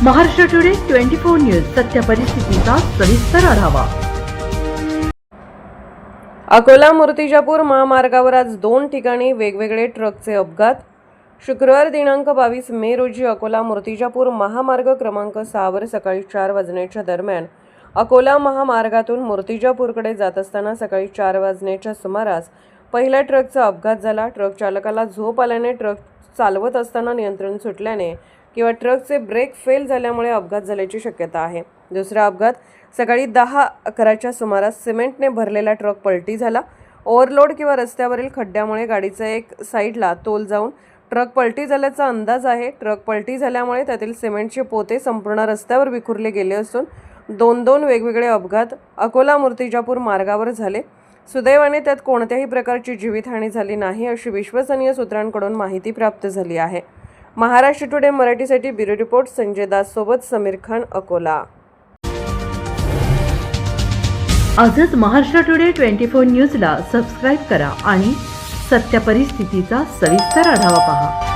Maharashtra today 24 news सत्य परिस्थितीचा सविस्तर आढावा। अकोला मूर्तिजापूर महामार्गावर आज 2 ठिकाणी वेगवेगळे ट्रकचे अपघात। शुक्रवार दिनांक 22 मे रोजी अकोला मूर्तिजापूर महामार्ग क्रमांक 6 वर सकाळी 4 वाजण्याच्या दरम्यान अकोला महामार्गातून मूर्तिजापूरकडे जात असताना सकाळी 4 वाजण्याच्या सुमारास पहिल्या ट्रकचा अपघात झाला। ट्रक चालकाला झोप आल्याने ट्रक चालवत असताना नियंत्रण सुटल्याने किंवा ट्रकचे ब्रेक फेल झाल्यामुळे अपघात झाल्याची शक्यता आहे। दुसरा अपघात सकाळी 10-11च्या सुमारास सिमेंटने भरलेला ट्रक पलटी झाला। ओव्हरलोड किंवा रस्त्यावरील खड्ड्यामुळे गाडीचा एक साईडला तोल जाऊन ट्रक पलटी झाल्याचा अंदाज आहे। ट्रक पलटी झाल्यामुळे त्यातील सिमेंटचे पोते संपूर्ण रस्त्यावर विखुरले गेले असून 2 वेगवेगळे अपघात अकोला मूर्तिजापूर मार्गावर झाले। सुदैवाने त्यात कोणत्याही प्रकारची जीवितहानी झाली नाही अशी विश्वसनीय सूत्रांकडून माहिती प्राप्त झाली आहे। महाराष्ट्र टुडे मराठीसाठी ब्युरो रिपोर्ट संजय दास सोबत समीर खान, अकोला। आजच महाराष्ट्र टुडे 24 न्यूजला सबस्क्राइब करा आणि सत्य परिस्थितीचा सविस्तर आढावा पहा।